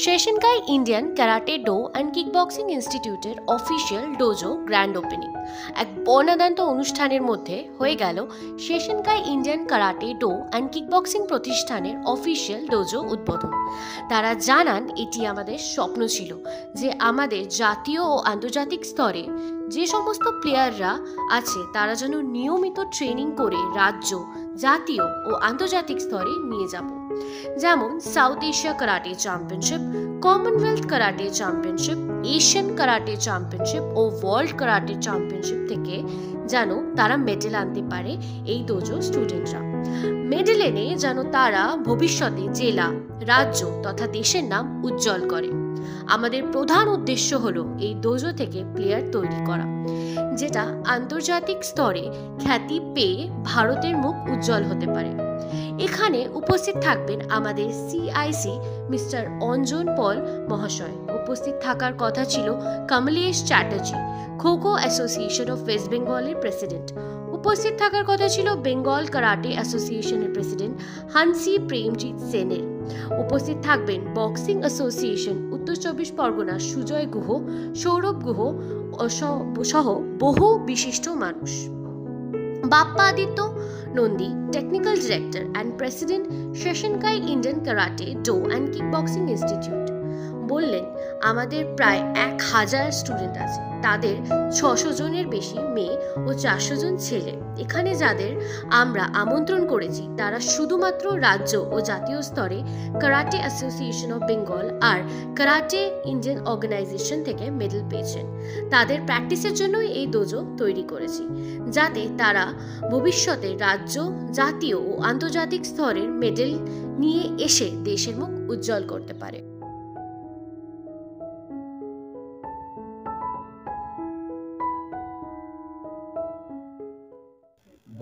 শেশনকাই Indian karate do and kickboxing ইনস্টিটিউটের official dojo grand opening এক বর্ণাঢ্য অনুষ্ঠানের মধ্যে হয়ে গেল শেশনকাই Indian karate do and kickboxing প্রতিষ্ঠানের অফিসিয়াল ডোজো উদ্বোধন। তারা জানান, এটি আমাদের স্বপ্ন ছিল যে আমাদের জাতীয় ও আন্তর্জাতিক স্তরে যে সমস্ত প্লেয়াররা আছে তারা যেন নিয়মিত ট্রেনিং করে রাজ্য, জাতীয় ও আন্তর্জাতিক স্তরে নিয়ে যাব। যেমন South Asia karate championship, Commonwealth karate championship, Asian karate championship ও ওয়ার্ল্ড কারাটে চ্যাম্পিয়নশিপ থেকে যেন তারা মেডেল আনতে পারে এই ডোজো স্টুডেন্টরা। মেডেল এনে যেন তারা ভবিষ্যতে জেলা, রাজ্য তথা দেশের নাম উজ্জ্বল করে। আমাদের প্রধান উদ্দেশ্য হলো এই ডোজো থেকে প্লেয়ার তৈরি করা, যেটা আন্তর্জাতিক স্তরে খ্যাতি পেয়ে ভারতের মুখ উজ্জ্বল হতে পারে। এখানে উপস্থিত থাকবেন আমাদের সিআইসি মিস্টার অঞ্জন পল মহাশয়। উপস্থিত থাকার কথা ছিল Kamlesh Chatterjee, kho kho association of West বেঙ্গলের প্রেসিডেন্ট। উপস্থিত থাকার কথা ছিল বেঙ্গল কারাটে অ্যাসোসিয়েশনের প্রেসিডেন্ট হানসি প্রেমজিৎ সেনের। উপস্থিত থাকবেন বক্সিং অ্যাসোসিয়েশন উত্তর চব্বিশ পরগনা সুজয় গুহ, সৌরভ গুহ সহ বহু বিশিষ্ট মানুষ। Bappa Aditya Nandi, technical director and president শেশনকাই Indian karate do and kickboxing institute, বললেন, আমাদের প্রায় 1000 স্টুডেন্ট আছে, তাদের 600 জনের বেশি মেয়ে ও 400 জন ছেলে। এখানে যাদের আমরা আমন্ত্রণ করেছি তারা শুধুমাত্র রাজ্য ও জাতীয় স্তরে কারাটে অ্যাসোসিয়েশন অফ বেঙ্গল আর কারাটে ইন্ডিয়ান অর্গানাইজেশন থেকে মেডেল পেয়েছেন। তাদের প্র্যাকটিসের জন্যই এই ডোজো তৈরি করেছি, যাতে তারা ভবিষ্যতে রাজ্য, জাতীয় ও আন্তর্জাতিক স্তরের মেডেল নিয়ে এসে দেশের মুখ উজ্জ্বল করতে পারে।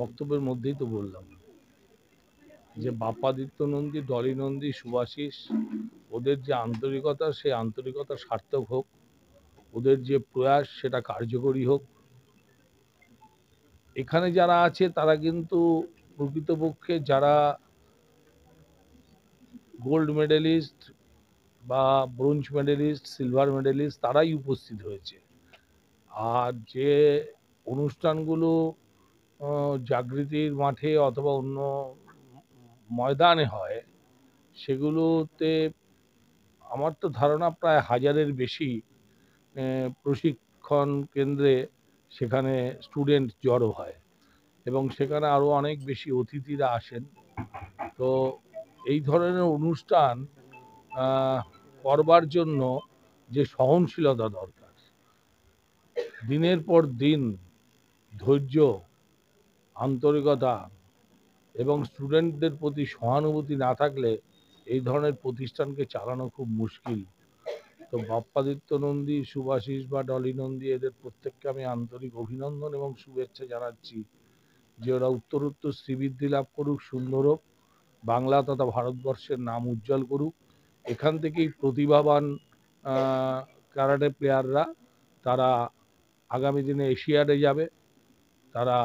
বক্তব্যের মধ্যেই তো বললাম যে বাপ্পাদিত্য নন্দী, ডলি নন্দী, শুভাশিস, ওদের যে আন্তরিকতা, সেই আন্তরিকতা সার্থক হোক, ওদের যে প্রয়াস সেটা কার্যকরী হোক। এখানে যারা আছে তারা কিন্তু প্রকৃতপক্ষে যারা গোল্ড মেডেলিস্ট বা ব্রোঞ্জ মেডেলিস্ট, সিলভার মেডেলিস্ট তারাই উপস্থিত হয়েছে। আর যে অনুষ্ঠানগুলো জাগৃতির মাঠে অথবা অন্য ময়দানে হয়, সেগুলোতে আমার তো ধারণা প্রায় 1000-এর বেশি প্রশিক্ষণ কেন্দ্রে সেখানে স্টুডেন্ট জড়ো হয় এবং সেখানে আরও অনেক বেশি অতিথিরা আসেন। তো এই ধরনের অনুষ্ঠান করবার জন্য যে সহনশীলতা দরকার, দিনের পর দিন ধৈর্য, আন্তরিকতা এবং স্টুডেন্টদের প্রতি সহানুভূতি না থাকলে এই ধরনের প্রতিষ্ঠানকে চালানো খুব মুশকিল। তো বাপ্পাদিত্য নন্দী, শুভাশিস বা ডলি নন্দী, এদের প্রত্যেককে আমি আন্তরিক অভিনন্দন এবং শুভেচ্ছা জানাচ্ছি যে ওরা উত্তরোত্তর শ্রীবৃদ্ধি লাভ করুক, সুন্দর হোক, বাংলা তথা ভারতবর্ষের নাম উজ্জ্বল করুক। এখান থেকেই প্রতিভাবান ক্যারাটে প্লেয়াররা তারা আগামী দিনে এশিয়াডে যাবে, তারা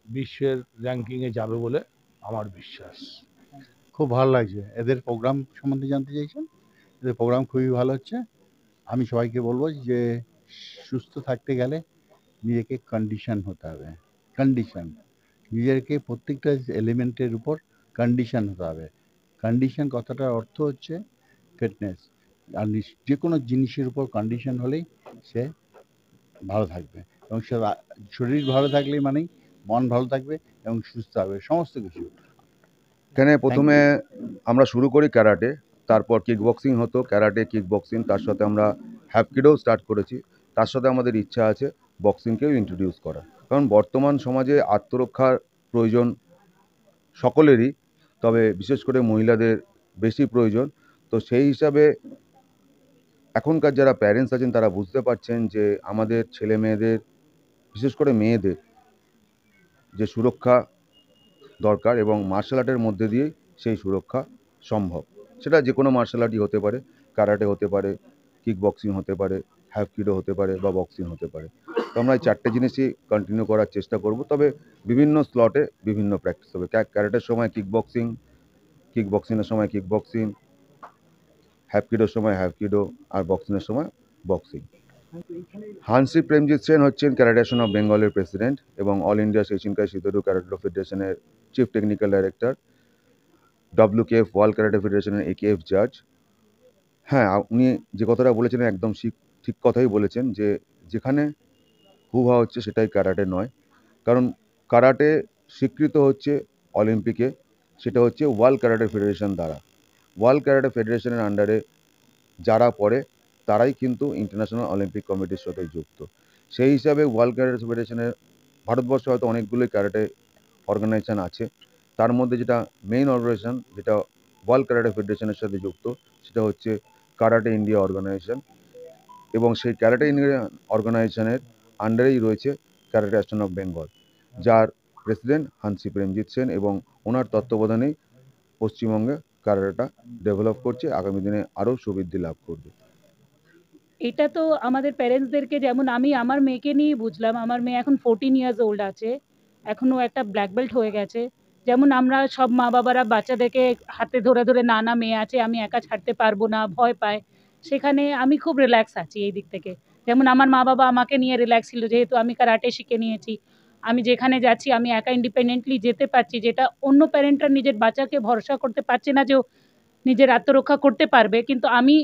বিশ্বের র্যাঙ্কিংয়ে যাবে বলে আমার বিশ্বাস। খুব ভালো লাগছে। এদের প্রোগ্রাম সম্বন্ধে জানতে চাইছেন? এদের প্রোগ্রাম খুবই ভালো হচ্ছে। আমি সবাইকে বলবো যে সুস্থ থাকতে গেলে নিজেকে কন্ডিশন হতে হবে। কন্ডিশন, নিজেকে প্রত্যেকটা এলিমেন্টের উপর কন্ডিশন হতে হবে। কন্ডিশন কথাটার অর্থ হচ্ছে ফিটনেস। আর যে কোনো জিনিসের উপর কন্ডিশন হলেই সে ভালো থাকবে এবং সে শরীর ভালো থাকলেই মানেই মন ভালো থাকবে এবং সুস্থ হবে সমস্ত কিছু। এখানে প্রথমে আমরা শুরু করি ক্যারাটে, তারপর কিক বক্সিং হতো, ক্যারাটে, কিক বক্সিং, তার সাথে আমরা হ্যাপকিডও স্টার্ট করেছি। তার সাথে আমাদের ইচ্ছা আছে বক্সিংকেও ইন্ট্রোডিউস করা, কারণ বর্তমান সমাজে আত্মরক্ষার প্রয়োজন সকলেরই, তবে বিশেষ করে মহিলাদের বেশি প্রয়োজন। তো সেই হিসাবে এখনকার যারা প্যারেন্টস আছেন তারা বুঝতে পারছেন যে আমাদের ছেলে মেয়েদের, বিশেষ করে মেয়েদের যে সুরক্ষা দরকার এবং মার্শাল আর্টের মধ্যে দিয়েই সেই সুরক্ষা সম্ভব। সেটা যে কোনো মার্শাল আর্টই হতে পারে, কারাটে হতে পারে, কিক বক্সিং হতে পারে, হ্যাপকিডো হতে পারে বা বক্সিং হতে পারে। তো আমরা এই 4টে জিনিসই কন্টিনিউ করার চেষ্টা করব, তবে বিভিন্ন স্লটে বিভিন্ন প্র্যাকটিস হবে। ক্যারাটের সময় কিক বক্সিংয়ের সময় কিক বক্সিং, হ্যাপকিডোর সময় হ্যাপকিডো, আর বক্সিংয়ের সময় বক্সিং। হানসি প্রেমজিৎ সেন হচ্ছেন ক্যারাটে অ্যাসোসিয়েশন অফ বেঙ্গলের প্রেসিডেন্ট এবং অল ইন্ডিয়া শেষিনকাই সিধুরু ক্যারাটে ফেডারেশনের chief technical director, WKF world karate ফেডারেশনের AKF জাজ। হ্যাঁ, উনি যে কথাটা বলেছেন একদম ঠিক কথাই বলেছেন, যে যেখানে হুহা হচ্ছে সেটাই ক্যারাটে নয়। কারণ কারাটে স্বীকৃত হচ্ছে অলিম্পিকে, সেটা হচ্ছে ওয়ার্ল্ড ক্যারাটে ফেডারেশন দ্বারা। ওয়ার্ল্ড ক্যারাটে ফেডারেশনের আন্ডারে যারা পড়ে তারাই কিন্তু ইন্টারন্যাশনাল অলিম্পিক কমিটির সাথে যুক্ত। সেই হিসাবে ওয়ার্ল্ড ক্যারাটে ফেডারেশনের ভারতবর্ষে হয়তো অনেকগুলো ক্যারাটে অর্গানাইজেশন আছে, তার মধ্যে যেটা মেইন অর্গানাইজেশন যেটা ওয়ার্ল্ড ক্যারাটে ফেডারেশনের সাথে যুক্ত সেটা হচ্ছে কারাটে ইন্ডিয়া অর্গানাইজেশন, এবং সেই ক্যারাটে ইন্ডিয়া অর্গানাইজেশনের আন্ডারেই রয়েছে ক্যারাটে অ্যাসোসিয়েশন অফ বেঙ্গল, যার প্রেসিডেন্ট হানসি প্রেমজিৎ সেন, এবং ওনার তত্ত্বাবধানেই পশ্চিমবঙ্গে ক্যারাটেটা ডেভেলপ করছে, আগামী দিনে আরও সুবৃদ্ধি লাভ করবে। এটা তো আমাদের প্যারেন্টসদেরকে, যেমন আমি আমার মেয়েকে নিয়ে বুঝলাম, আমার মেয়ে এখন 14 ইয়ার্স ওল্ড আছে, এখনও একটা ব্ল্যাক বেল্ট হয়ে গেছে। যেমন আমরা সব মা বাবারা বাচ্চাদেরকে হাতে ধরে ধরে না না মেয়ে আছে আমি একা ছাড়তে পারবো না ভয় পায়, সেখানে আমি খুব রিল্যাক্স আছি এই দিক থেকে। যেমন আমার মা বাবা আমাকে নিয়ে রিল্যাক্স ছিল, যেহেতু আমি কারাটে শিখে নিয়েছি, আমি যেখানে যাচ্ছি আমি একা ইন্ডিপেন্ডেন্টলি যেতে পারছি, যেটা অন্য প্যারেন্টরা নিজের বাচ্চাকে ভরসা করতে পারছে না যে ও নিজের আত্মরক্ষা করতে পারবে, কিন্তু আমি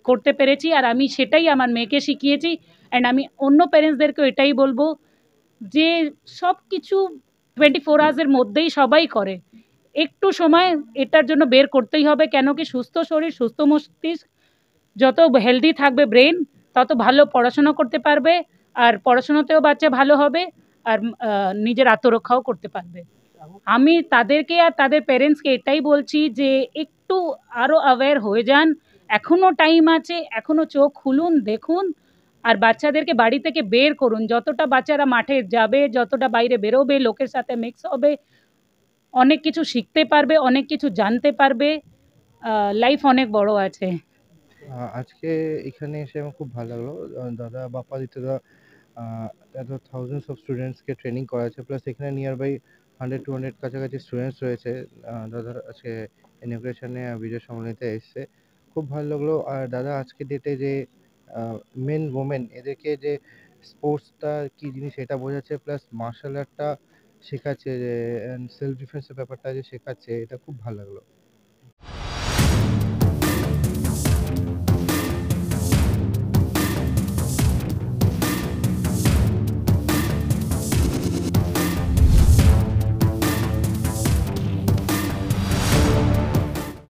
করতে পেরেছি, আর আমি সেটাই আমার মেয়েকে শিখিয়েছি। অ্যান্ড আমি অন্য প্যারেন্টসদেরকেও এটাই বলবো যে সব কিছু 24 আওয়ার্সের মধ্যেই সবাই করে, একটু সময় এটার জন্য বের করতেই হবে। কেন কি সুস্থ শরীর সুস্থ মস্তিষ্ক, যত হেলদি থাকবে ব্রেন তত ভালো পড়াশোনা করতে পারবে, আর পড়াশোনাতেও বাচ্চা ভালো হবে, আর নিজের আত্মরক্ষাও করতে পারবে। আমি তাদেরকে আর তাদের প্যারেন্টসকে এটাই বলছি যে একটু আরও অ্যাওয়্যার হয়ে যান, এখনও টাইম আছে, এখনও চোখ খুলুন, দেখুন, আর বাচ্চাদেরকে বাড়ি থেকে বের করুন। যতটা বাচ্চারা মাঠে যাবে, যতটা বাইরে বেরোবে, লোকের সাথে মিক্স হবে, অনেক কিছু শিখতে পারবে, অনেক কিছু জানতে পারবে, লাইফ অনেক বড় আছে। আজকে এখানে এসে আমার খুব ভালো লাগলো। দাদা বাপ্পাদিত্যদা এত থাউজেন্ডস অফ স্টুডেন্টসকে ট্রেনিং করাচ্ছে, প্লাস এখানে নিয়ার বাই 100-200 কাছাকাছি স্টুডেন্টস রয়েছে। দাদার আজকে ইনগ্রেশনে বিজয় সম্মেলনীতে এসছে, খুব ভালো লাগলো। আর দাদা আজকে ডেটে যে মেন ওমেন এদেরকে যে স্পোর্টসটা কী জিনিস এটা বোঝাচ্ছে, প্লাস মার্শাল আর্টটা শেখাচ্ছে, যে সেলফ ডিফেন্সের ব্যাপারটা যে শেখাচ্ছে, এটা খুব ভালো লাগলো।